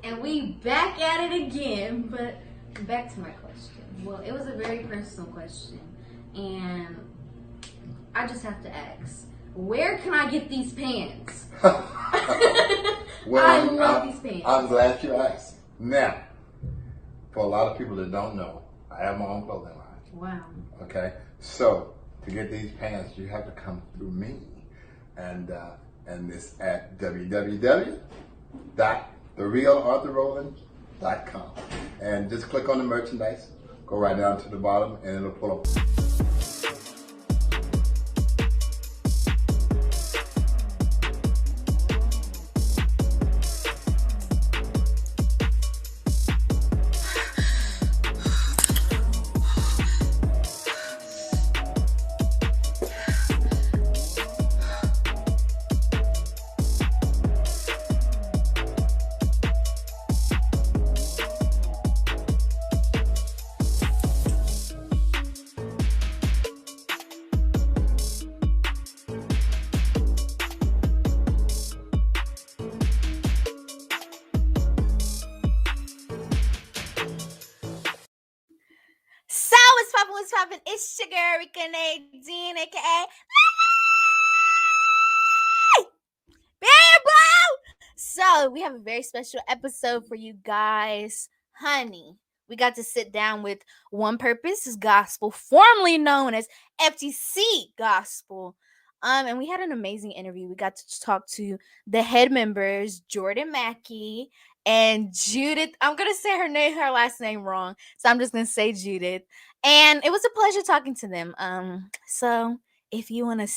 And we back at it again, but back to my question. Well, it was a very personal question, and I just have to ask, where can I get these pants? Well, I love these pants. I'm glad you asked. Now, for a lot of people that don't know, I have my own clothing line. Wow. Okay, so to get these pants, you have to come through me, and it's at www.therealarthurrowland.com, and just click on the merchandise, go right down to the bottom, and it'll pull up. What's poppin'? It's your girl, Rika Nadine, aka So we have a very special episode for you guys. Honey, we got to sit down with One Purpose Gospel, formerly known as FTC Gospel. And we had an amazing interview. We got to talk to the head members, Jordan Mackey and Judith. I'm gonna say her last name wrong, so I'm just gonna say Judith. And it was a pleasure talking to them. So if you want to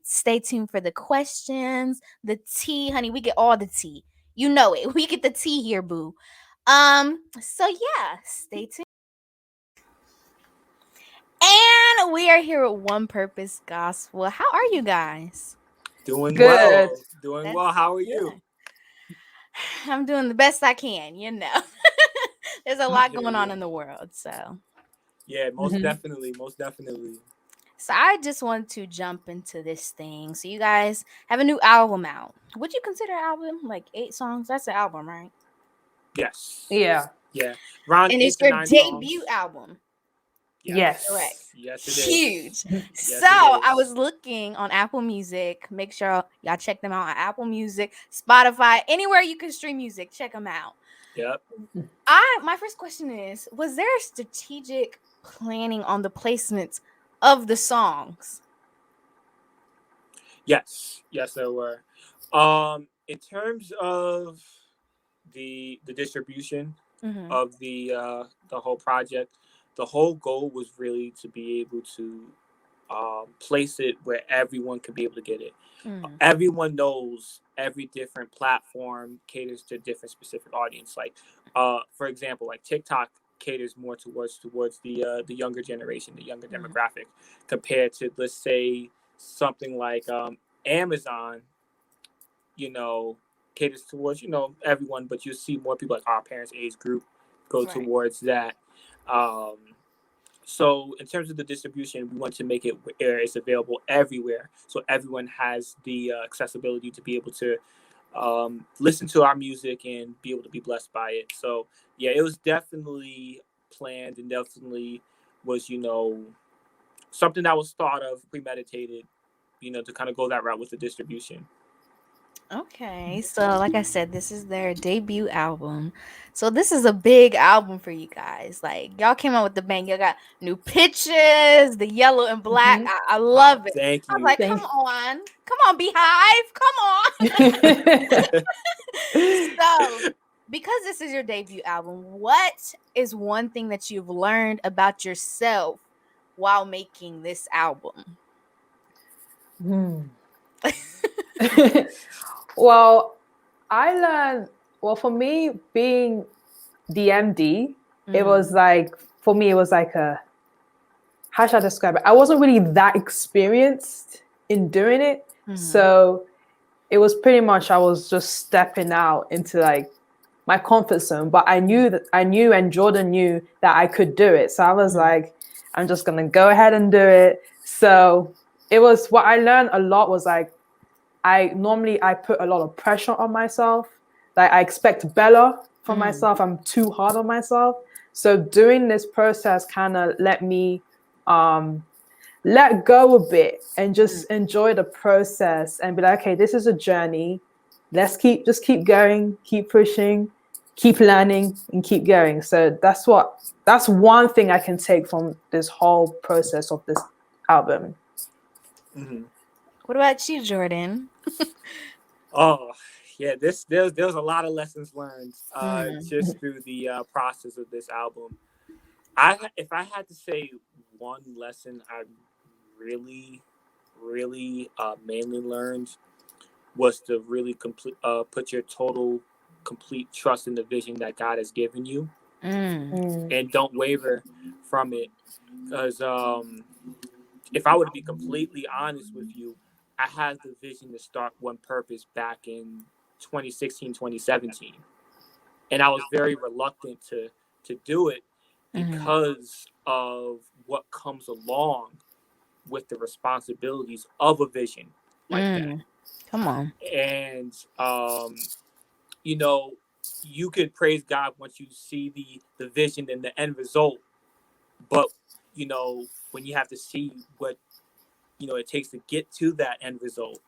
stay tuned for the questions, the tea, honey, we get all the tea. You know it. We get the tea here, boo. So yeah, stay tuned. And we are here with One Purpose Gospel. How are you guys? Doing Good. well. Doing That's well. How are good. you? I'm doing the best I can, you know. There's a lot going on in the world, so. Yeah, most definitely. Most definitely. So I just want to jump into this thing. So you guys have a new album out. Would you consider an album like 8 songs? That's an album, right? Yes. Yeah. Yeah. Around And 8 it's to your 9 debut songs. album. Yes. Correct. Yes, it is. Huge. Yes, So it is. I was looking on Apple Music. Make sure y'all check them out on Apple Music, Spotify, anywhere you can stream music. Check them out. Yep. My first question is: was there strategic planning on the placements of the songs? Yes. Yes, there were. In terms of the distribution Mm-hmm. of the whole project, the whole goal was really to be able to place it where everyone could be able to get it. Mm-hmm. Everyone knows every different platform caters to different specific audience. Like, for example, like TikTok caters more towards the younger generation, the younger demographic, compared to, let's say, something like Amazon. Caters towards everyone, but you see more people like our parents' age group go Right. towards that. So in terms of the distribution, we want to make it where it's available everywhere, so everyone has the accessibility to be able to listen to our music and be able to be blessed by it. So yeah, it was definitely planned and definitely was something that was thought of, premeditated, to kind of go that route with the distribution. Okay, so like I said, this is their debut album. So this is a big album for you guys. Like y'all came out with the bang. Y'all got new pictures, the yellow and black. Mhm. I love it. Thank I was you. like, Thank come on, Beehive, come on. So, because this is your debut album, what is one thing that you've learned about yourself while making this album? Well, I learned, well, for me, being DMD, it was like, for me, it was like a, how should I describe it? I wasn't really that experienced in doing it. So it was pretty much, I was just stepping out into like my comfort zone, but I knew and Jordan knew that I could do it. So I was like, I'm just going to go ahead and do it. So it was, what I learned a lot was like, I put a lot of pressure on myself. Like I expect better from myself. I'm too hard on myself. So doing this process kind of let me let go a bit and just enjoy the process and be like, okay, this is a journey. Let's just keep going, keep pushing, keep learning, and keep going. So that's one thing I can take from this whole process of this album. What about you, Jordan? Oh, yeah. There's a lot of lessons learned just through the process of this album. If I had to say one lesson I really, really mainly learned was to really put your total, complete trust in the vision that God has given you, and don't waver from it. Because if I were to be completely honest with you, I had the vision to start One Purpose back in 2016, 2017. And I was very reluctant to do it because of what comes along with the responsibilities of a vision like that. Come on. And, you know, you could praise God once you see the vision and the end result. But, you know, when you have to see what, you know, it takes to get to that end result,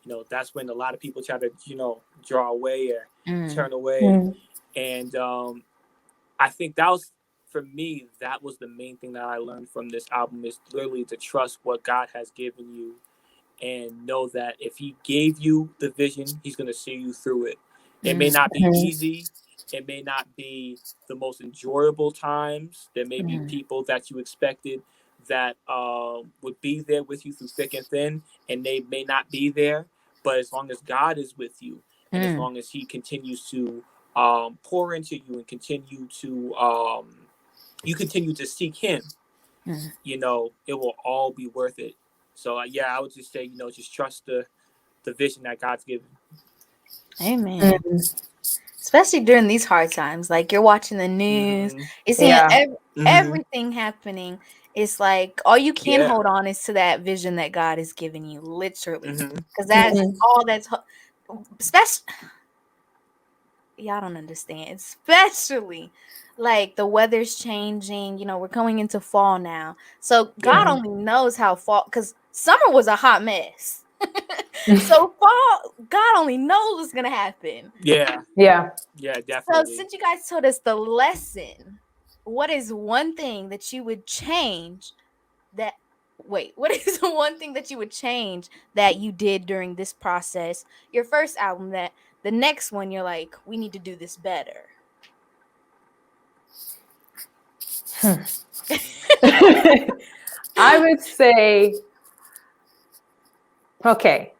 you know, that's when a lot of people try to, you know, draw away or turn away. And I think that was, for me, that was the main thing that I learned from this album, is literally to trust what God has given you and know that if he gave you the vision, he's going to see you through it. It may not be easy. It may not be the most enjoyable times. There may be people that you expected that would be there with you through thick and thin, and they may not be there. But as long as God is with you, and as long as he continues to pour into you and continue to you continue to seek him, you know, it will all be worth it. So yeah, I would just say, you know, just trust the vision that God's given. Amen. Especially during these hard times, like you're watching the news, you're seeing everything happening. It's like all you can hold on is to that vision that God has given you, literally, because that's all that's especially. Y'all don't understand, especially like the weather's changing. You know, we're coming into fall now, so God only knows how fall, because summer was a hot mess. So fall, God only knows what's gonna happen. Yeah, So definitely. since you guys told us the lesson, what is one thing that you would change that what is the one thing that you would change that you did during this process, your first album, that the next one you're like, we need to do this better? I would say, okay,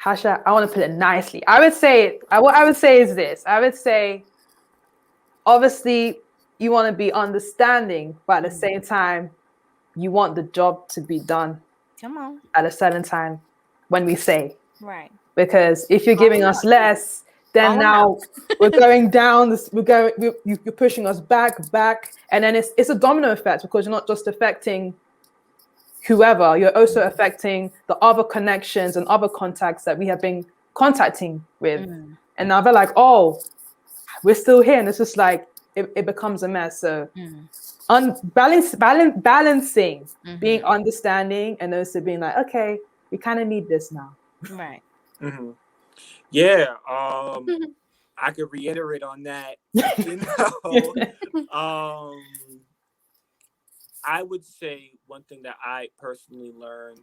I want to put it nicely. I would say, what I would say is this. I would say, obviously, you want to be understanding, but at the same time, you want the job to be done. Come on. At a certain time when we say. Right. Because if you're giving us less, then now we're going down. You're pushing us back, and then it's a domino effect, because you're not just affecting whoever, you're also affecting the other connections and other contacts that we have been contacting with. And now they're like, oh, we're still here, and it's just like it becomes a mess. So balancing, being understanding, and also being like, okay, we kind of need this now. Right. Yeah, I could reiterate on that. You know, I would say one thing that I personally learned,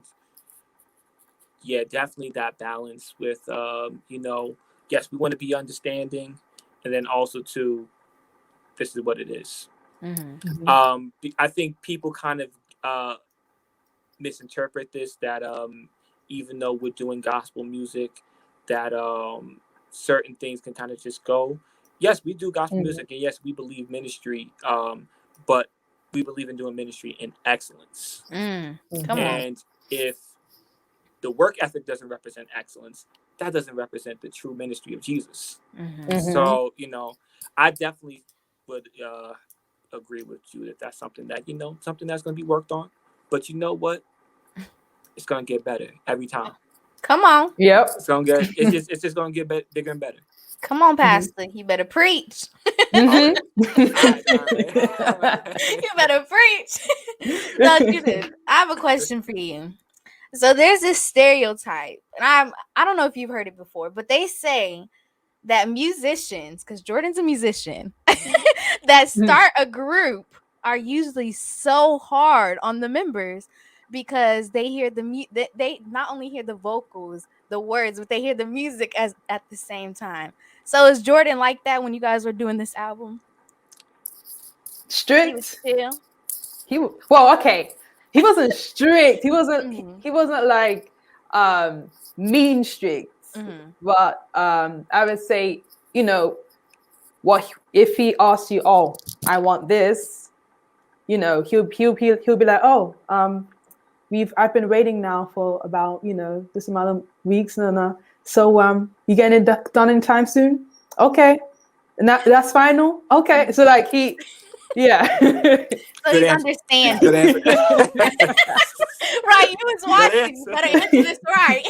yeah, definitely that balance with, you know, yes, we want to be understanding, and then also too, this is what it is. I think people kind of misinterpret this, that even though we're doing gospel music, that certain things can kind of just go. Yes, we do gospel music, and yes, we believe ministry, but we believe in doing ministry in excellence. Come on. And if the work ethic doesn't represent excellence, that doesn't represent the true ministry of Jesus. So, you know, I definitely would agree with you that that's something that, you know, something that's going to be worked on. But you know what? It's going to get better every time. Come on. Yep. It's just going to get bigger and better. Come on, Pastor. You better preach. All right. You better preach. So, Judith, I have a question for you. So there's this stereotype, and I don't know if you've heard it before, but they say that musicians, because Jordan's a musician, that start a group are usually so hard on the members because they hear they not only hear the vocals, the words, but they hear the music at the same time. So is Jordan like that when you guys were doing this album? Strict. Well, okay. He wasn't strict. He wasn't like mean strict. But I would say, you know, what if he asks you, oh, I want this, you know, he'll be like, oh, I've been waiting now for about, you know, this amount of weeks, so you getting it done in time soon? Okay. And that's final? Okay. So like yeah. So he's understanding. Good answer. Right, you was watching. You better answer this right.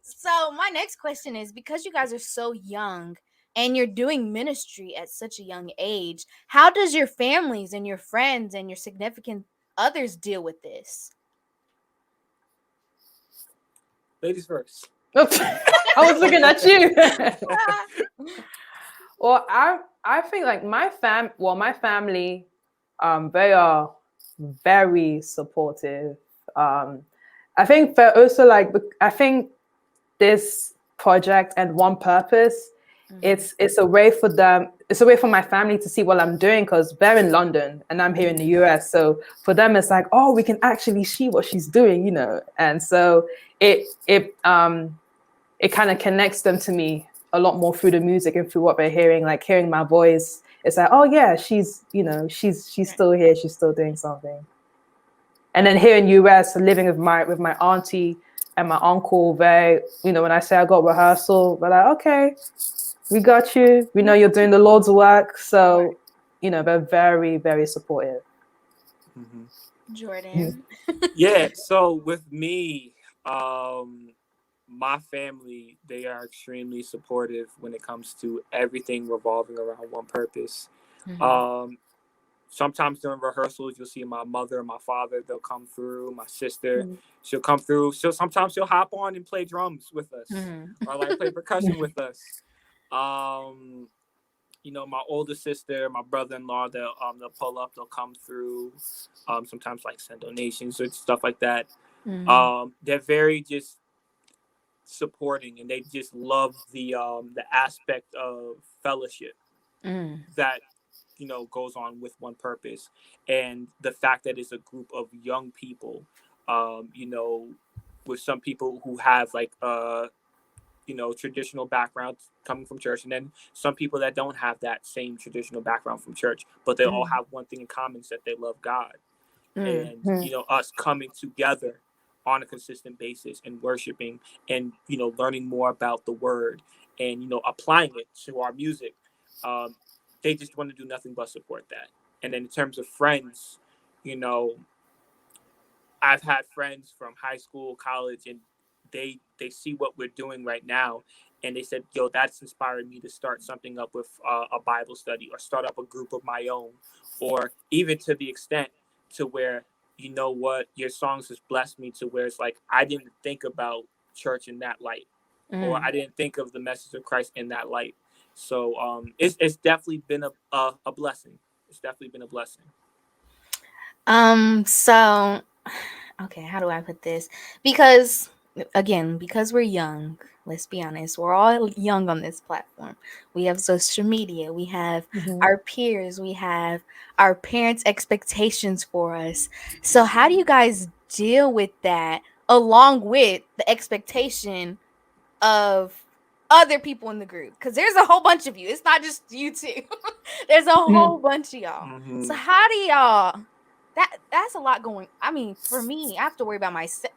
So my next question is, because you guys are so young and you're doing ministry at such a young age, how does your families and your friends and your significant others deal with this? Ladies first. I was looking at you. Well, I think like my family, they are very supportive. I think they're also like, I think this project and One Purpose, it's a way for them, it's a way for my family to see what I'm doing, because they're in London and I'm here in the US. So for them, it's like, oh, we can actually see what she's doing, you know. And so it kind of connects them to me a lot more through the music and through what they're hearing, like hearing my voice. It's like, oh yeah, she's, you know, she's still here, she's still doing something. And then here in US, living with my auntie and my uncle, they, you know, when I say I got rehearsal, they're like, okay, we got you. We know you're doing the Lord's work. So, you know, they're very, very supportive. Jordan. Yeah. So with me, my family, they are extremely supportive when it comes to everything revolving around One Purpose. Sometimes during rehearsals, you'll see my mother and my father, they'll come through. My sister, she'll come through. Sometimes she'll hop on and play drums with us, or like play percussion with us. You know, my older sister, my brother-in-law, they'll pull up, they'll come through. Sometimes like send donations or stuff like that. They're very just supporting, and they just love the aspect of fellowship that, you know, goes on with One Purpose, and the fact that it's a group of young people, you know, with some people who have like you know, traditional backgrounds coming from church, and then some people that don't have that same traditional background from church, but they all have one thing in common, is that they love God. And you know, us coming together on a consistent basis and worshiping, and you know, learning more about the word, and you know, applying it to our music. They just want to do nothing but support that. And then in terms of friends, you know, I've had friends from high school, college, and they see what we're doing right now, and they said, yo, that's inspired me to start something up with a Bible study, or start up a group of my own, or even to the extent to where, you know what, your songs has blessed me to where it's like, I didn't think about church in that light, or I didn't think of the message of Christ in that light. So it's definitely been a blessing. It's definitely been a blessing. So, okay, how do I put this? Because we're young, let's be honest, we're all young on this platform. We have social media, we have our peers, we have our parents' expectations for us. So how do you guys deal with that along with the expectation of other people in the group? Because there's a whole bunch of you. It's not just you two. There's a whole bunch of y'all. So how do y'all that's a lot going. I mean, for me, I have to worry about myself.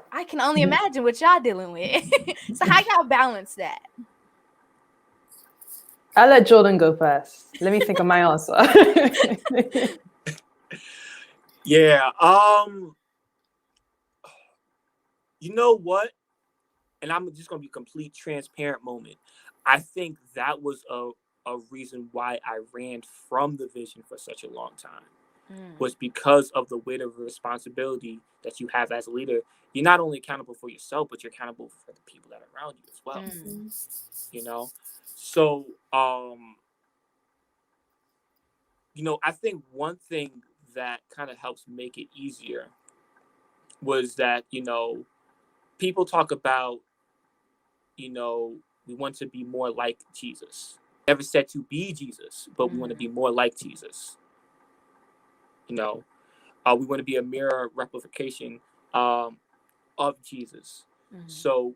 I can only imagine what y'all dealing with. So how y'all balance that? I'll let Jordan go first. Let me think of my answer. Yeah. You know what? And I'm just gonna be a complete transparent moment. I think that was a reason why I ran from the vision for such a long time. Was because of the weight of responsibility that you have as a leader. You're not only accountable for yourself, but you're accountable for the people that are around you as well. You know, so you know, I think one thing that kind of helps make it easier was that, you know, people talk about, you know, we want to be more like Jesus. Never said to be Jesus, but we want to be more like Jesus. You know, we want to be a mirror replication of Jesus. So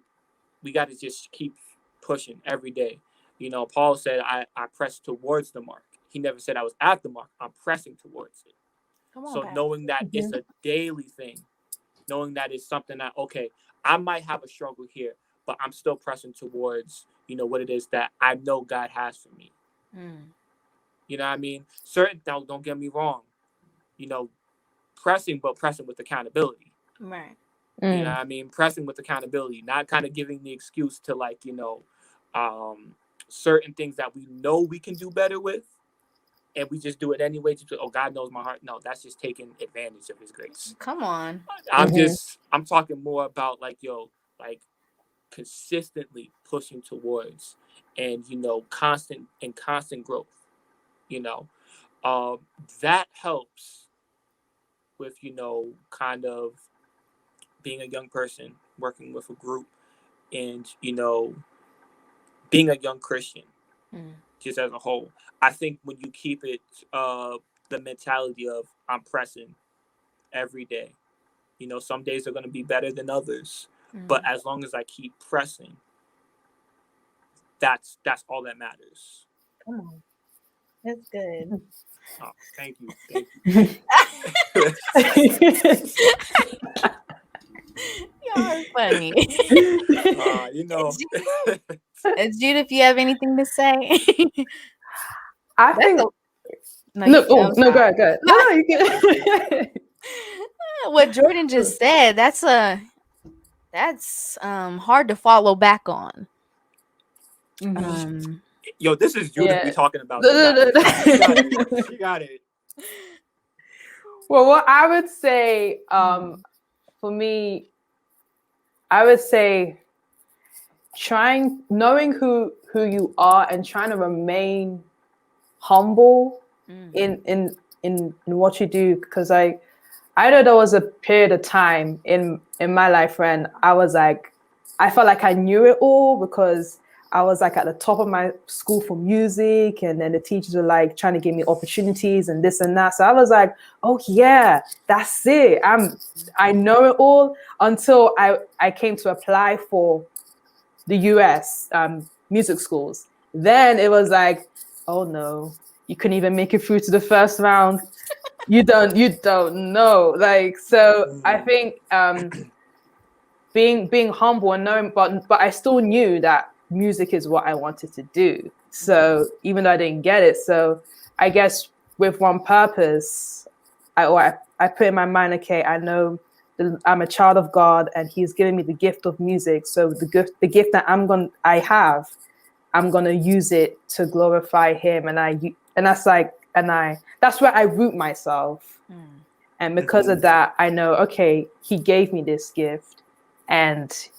we got to just keep pushing every day. You know, Paul said, I press towards the mark. He never said I was at the mark. I'm pressing towards it. So knowing that it's a daily thing, knowing that it's something that, okay, I might have a struggle here, but I'm still pressing towards, you know, what it is that I know God has for me. You know what I mean? Don't get me wrong, you know, pressing with accountability. Right. You know what I mean? Pressing with accountability, not kind of giving the excuse to, like, you know, certain things that we know we can do better with, and we just do it anyway. Just, oh, God knows my heart. No, that's just taking advantage of His grace. Come on. I'm talking more about, like, like consistently pushing towards, and, you know, constant growth. You know, that helps with, you know, kind of being a young person, working with a group, and, you know, being a young Christian, just as a whole. I think when you keep it, the mentality of I'm pressing every day, you know, some days are going to be better than others, but as long as I keep pressing, that's all that matters. Come on. That's good. Oh, thank you. Y'all are funny. You know. Jude, if you have anything to say. I think no, go ahead. No, you can. What Jordan just said, that's hard to follow back on. Yo, this is Judith we talking about. She got it. Well, what I would say, for me, I would say knowing who you are and trying to remain humble in what you do, because I know there was a period of time in my life when I was like, I felt like I knew it all because I was like at the top of my school for music, and then the teachers were like trying to give me opportunities and this and that. So I was like, oh yeah, that's it. I know it all, until I came to apply for the US music schools. Then it was like, oh no, you couldn't even make it through to the first round. You don't know. Like, so I think being humble and knowing, but I still knew that music is what I wanted to do. So even though I didn't get it, so I guess with one purpose, I put in my mind, okay, I know I'm a child of God, and He's given me the gift of music. So the gift that I'm gonna use it to glorify Him, that's where I root myself. And because of that, I know, okay, He gave me this gift, and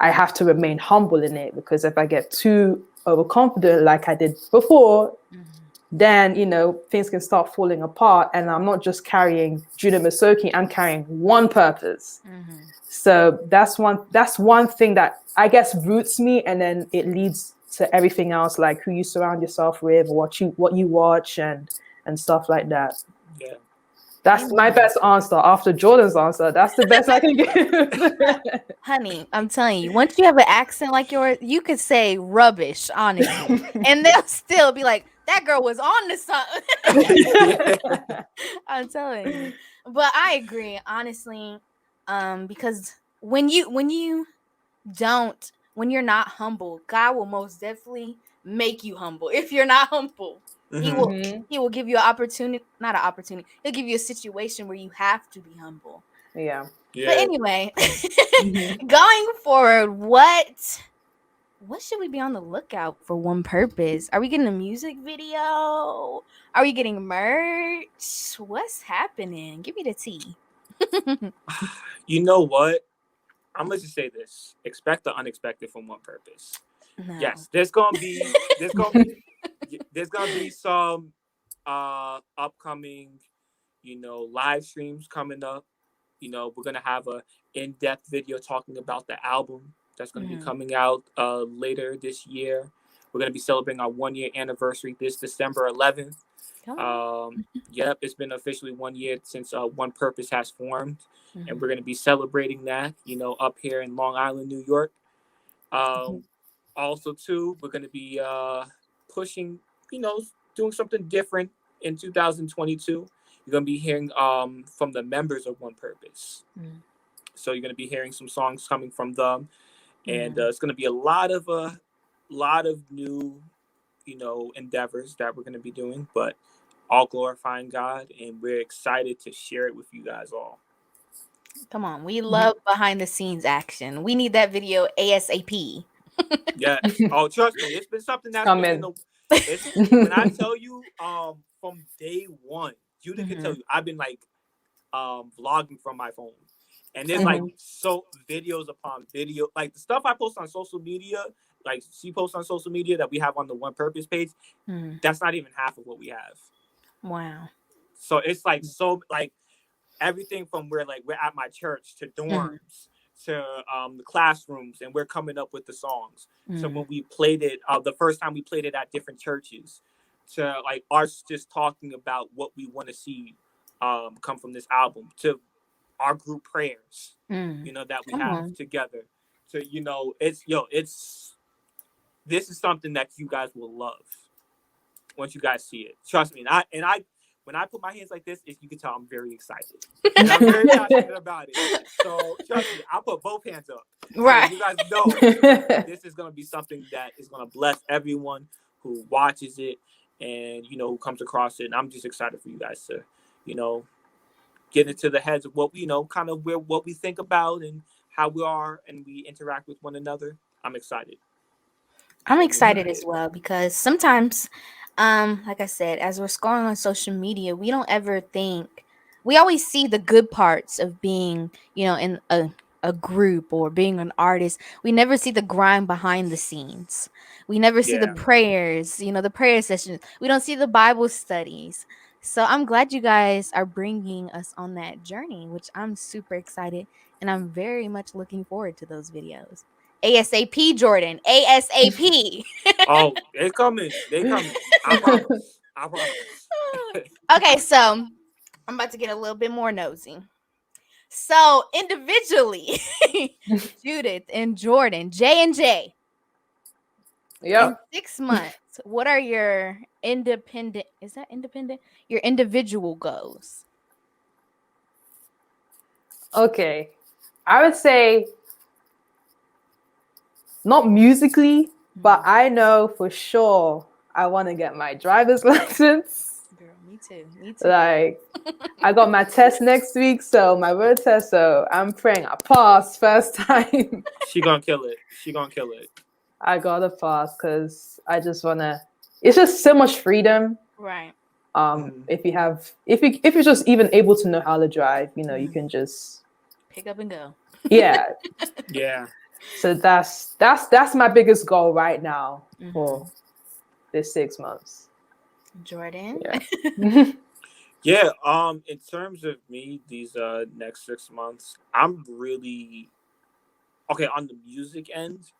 I have to remain humble in it, because if I get too overconfident like I did before, then things can start falling apart, and I'm not just carrying Judah Masoki, I'm carrying one purpose. So that's one thing that I guess roots me, and then it leads to everything else, like who you surround yourself with, what you watch, and stuff like that. Yeah. That's my best answer after Jordan's answer. That's the best I can give. Honey, I'm telling you, once you have an accent like yours, you could say rubbish, honestly, and they'll still be like, that girl was on to something. I'm telling you. But I agree, honestly, because when you're not humble, God will most definitely make you humble. If you're not humble, he will give you an opportunity, not an opportunity. He'll give you a situation where you have to be humble. Yeah. But anyway, going forward, what should we be on the lookout for One Purpose? Are we getting a music video? Are we getting merch? What's happening? Give me the tea. You know what? I'm gonna just say this: expect the unexpected from One Purpose. No. Yes, there's gonna be some upcoming, live streams coming up. We're gonna have a in-depth video talking about the album that's gonna be coming out later this year. We're gonna be celebrating our 1-year anniversary this December 11th. Yep, it's been officially 1 year since One Purpose has formed, and we're gonna be celebrating that, up here in Long Island, New York. Also, too, we're gonna be pushing, doing something different in 2022. You're going to be hearing from the members of One Purpose. So you're going to be hearing some songs coming from them. And it's going to be a lot of new, endeavors that we're going to be doing, but all glorifying God. And we're excited to share it with you guys all. Come on. We love behind the scenes action. We need that video ASAP. Yes. Oh, trust me. It's been something that's been when I tell you from day one, Judah can tell you, I've been like vlogging from my phone, and there's like so videos upon video, like the stuff I post on social media, like she posts on social media that we have on the One Purpose page. That's not even half of what we have. Wow. So it's like everything from where we're at my church to dorms to the classrooms, and we're coming up with the songs. So when we played it, the first time we played it at different churches, to us just talking about what we want to see come from this album, to our group prayers, that we have together. So this is something that you guys will love once you guys see it. Trust me. When I put my hands like this, you can tell I'm very excited. And I'm very passionate about it. So trust me, I'll put both hands up. Right. So you guys know this is going to be something that is going to bless everyone who watches it and, who comes across it. And I'm just excited for you guys to, get into the heads of what we, kind of what we think about and how we are and we interact with one another. I'm excited. I'm excited as well, because sometimes, like I said, as we're scrolling on social media, we don't ever think, we always see the good parts of being, in a group or being an artist. We never see the grind behind the scenes. We never see the prayers, the prayer sessions. We don't see the Bible studies. So I'm glad you guys are bringing us on that journey, which I'm super excited, and I'm very much looking forward to those videos. ASAP, Jordan. ASAP. Oh, they're coming. They're coming. I promise. I promise. Okay, so I'm about to get a little bit more nosy. So individually, Judith and Jordan, J&J. Yep. 6 months. What are your independent? Is that independent? Your individual goals. Okay. I would say not musically, but I know for sure I want to get my driver's license. Girl, me too. Me too. Like, I got my test next week, so my road test. So I'm praying I pass first time. She gonna kill it. She gonna kill it. I gotta pass because I just wanna. It's just so much freedom. Right. If you're just even able to know how to drive, you can just pick up and go. Yeah. Yeah. So that's my biggest goal right now for this 6 months. Jordan. Yeah. Yeah, in terms of me, these next 6 months, I'm really okay on the music end.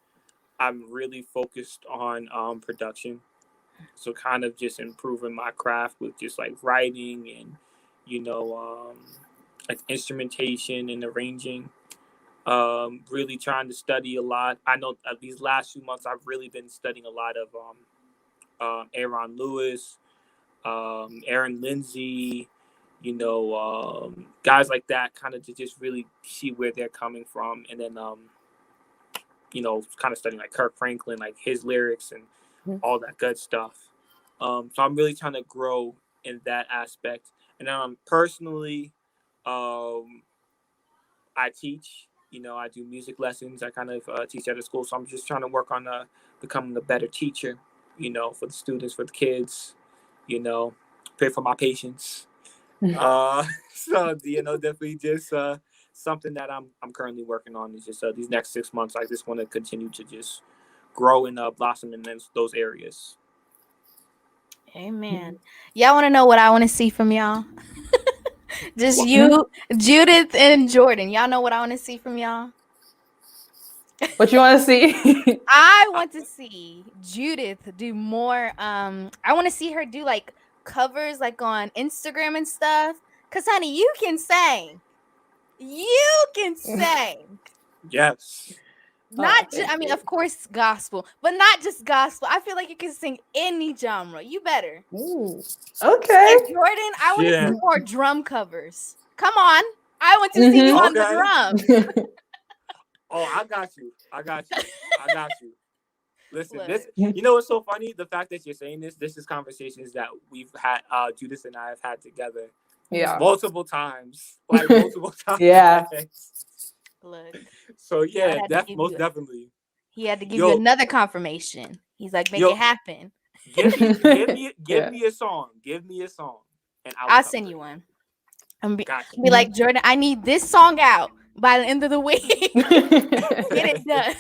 I'm really focused on production. So kind of just improving my craft with just like writing and like instrumentation and arranging. Really trying to study a lot. I know these last few months I've really been studying a lot of Aaron Lewis, Aaron Lindsay, guys like that, kind of to just really see where they're coming from, and then kind of studying like Kirk Franklin, like his lyrics and all that good stuff. So I'm really trying to grow in that aspect. And then personally, I teach. I do music lessons. I kind of teach at a school, so I'm just trying to work on becoming a better teacher. For the students, for the kids. Pray for my patience. So definitely just something that I'm currently working on is just these next 6 months. I just want to continue to just grow and blossom in those areas. Amen. Y'all want to know what I want to see from y'all? Just you, Judith, and Jordan. Y'all know what I want to see from y'all? What you want to see? I want to see Judith do more. I want to see her do like covers like on Instagram and stuff. Cause honey, you can sing. You can sing. Yes. Not just, I mean, of course, gospel, but not just gospel. I feel like you can sing any genre. You better. Ooh, okay. And Jordan, I want to see more drum covers. Come on. I want to see you on the drums. Oh, I got you. Listen, this, what's so funny? The fact that you're saying this is conversations that we've had, Judith and I have had together. Yeah. Multiple times. Like multiple times. Yeah. Look. So yeah, most definitely. He had to give you another confirmation. He's like, make it happen. Give me a song. Give me a song. And I'll send you one. I'm be like, Jordan, I need this song out by the end of the week. Get it done.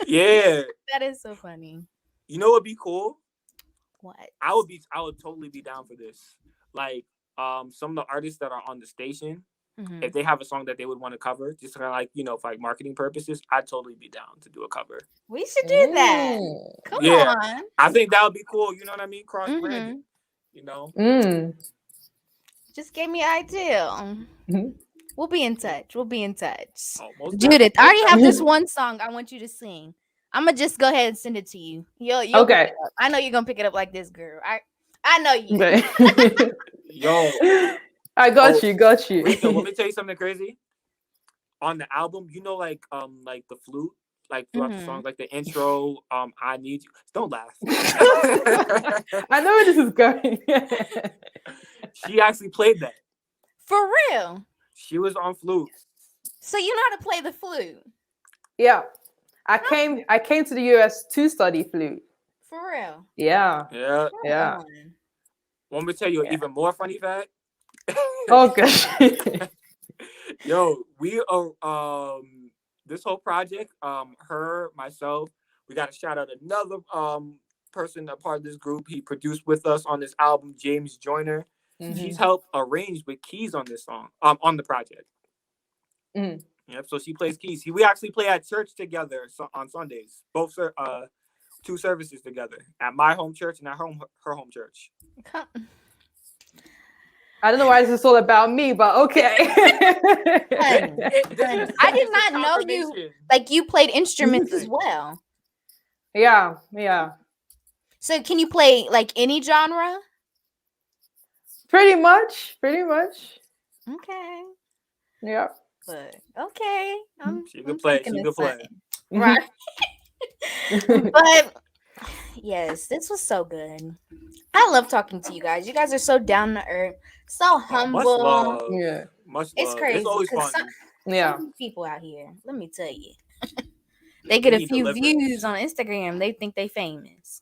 Yeah. That is so funny. You know what'd be cool? What? I would totally be down for this. Like, some of the artists that are on the station, if they have a song that they would want to cover, just kind of like, for like marketing purposes, I'd totally be down to do a cover. We should do that. Come on. I think that would be cool. You know what I mean? Cross branding. Just gave me an idea. We'll be in touch. Oh, Judith, I already have this one song I want you to sing. I'm gonna just go ahead and send it to you. You'll okay. I know you're gonna pick it up like this, girl. I know you. Okay. Yo, I got you. Rita, let me tell you something crazy. On the album, like the flute, like throughout the song, like the intro, I Need You. Don't laugh. I know where this is going. She actually played that. For real? She was on flute. So you know how to play the flute? Yeah. I came to the US to study flute. For real? Yeah. Want me to tell you an even more funny fact? Oh gosh. Yo, we are this whole project, her, myself, we got to shout out another person, a part of this group. He produced with us on this album, James Joyner. She's helped arrange with keys on this song, on the project. Yep, so she plays keys. We actually play at church together on Sundays. Both 2 services together, at my home church and at her home church. I don't know why this is all about me, but okay. I did not know you played instruments as well. Yeah. So can you play like any genre? Pretty much. Okay. Yeah. But okay. She could play. Right. But yes, this was so good. I love talking to you guys. You guys are so down to earth, so humble. Much love. Yeah. Much it's love. crazy. It's always fun. Some people out here, let me tell you, they get a few views on Instagram. They think they famous.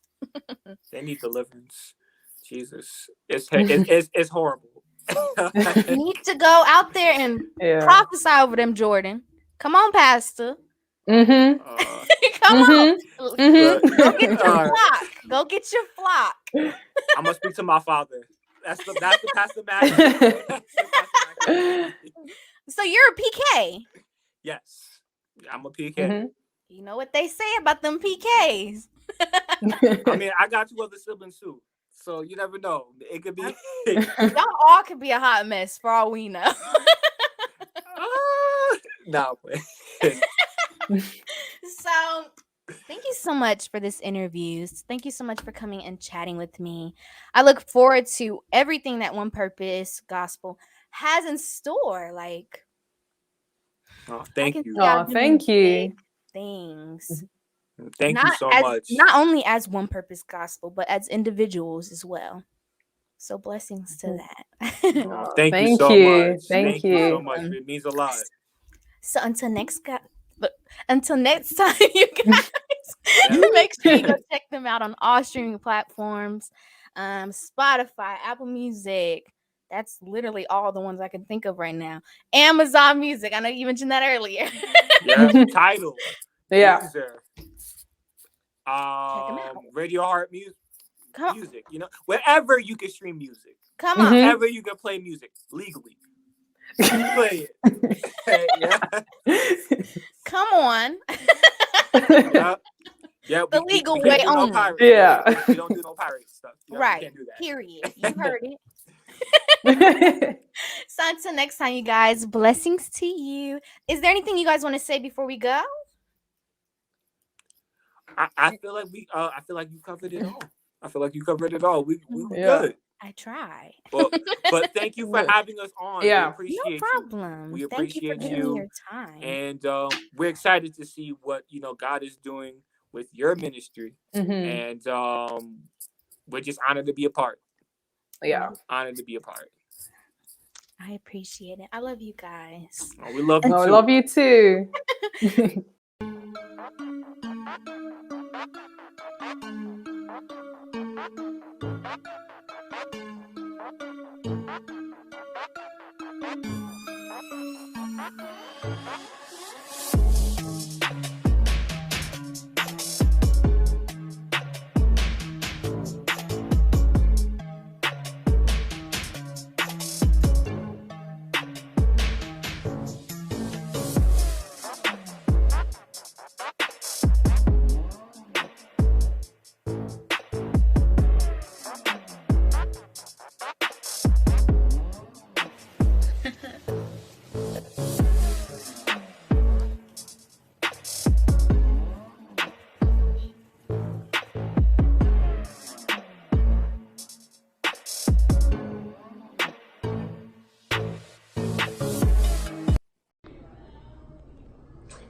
They need deliverance. Jesus, it's horrible. You need to go out there and prophesy over them, Jordan. Come on, Pastor. Mm-hmm. Come on. Mm-hmm. Go get your flock. Go get your flock. I'm gonna speak to my father. That's the Pastor Mac. That's the Pastor Mac. So you're a PK. Yes, I'm a PK. Mm-hmm. You know what they say about them PKs. I mean, I got 2 other siblings too, so you never know. It could be. Y'all all could be a hot mess for all we know. No. So thank you so much for this interview. Thank you so much for coming and chatting with me. I look forward to everything that One Purpose Gospel has in store. Like, Thank you. Thank you. big things. Thank you so much. Not only as One Purpose Gospel, but as individuals as well. So blessings to that. Thank you so much. Thank you so much. It means a lot. So until next time, you guys, make sure you go check them out on all streaming platforms, Spotify, Apple Music. That's literally all the ones I can think of right now. Amazon Music. I know you mentioned that earlier. Yeah. Tidal. Yeah. Deezer, Check 'em out. Radio Heart Music. Come, Music. You know, wherever you can stream music, come on. wherever you can play music legally. Play it. Yeah. Come on. Yeah. Yeah. The we legal can't way do no only. pirate. Yeah. We don't do no pirate stuff. You know, we Right. can't do that. Period. You heard it. So until next time, you guys, blessings to you. Is there anything you guys want to say before we go? I feel like you covered it all. I feel like you covered it all. We were good. I try. But thank you for having us on. Yeah. We appreciate No problem. We Thank you for appreciate giving you. me your time. And we're excited to see what God is doing with your ministry. And we're just honored to be a part. Yeah. Honored to be a part. I appreciate it. I love you guys. Oh, we love you too. I love you too.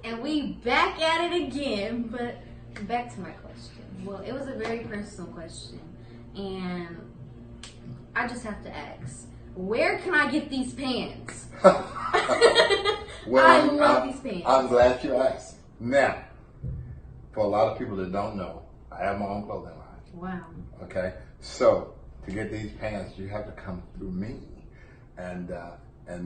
And we back at it again, but back to my question. Well, it was a very personal question, and I just have to ask, where can I get these pants? Well, I love these pants. I'm glad you asked. Now, for a lot of people that don't know, I have my own clothing line. Wow. Okay, so to get these pants, you have to come through me, and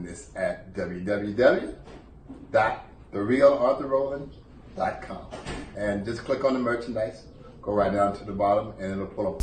it's at www.therealarthurrowland.com, and just click on the merchandise, go right down to the bottom, and it'll pull up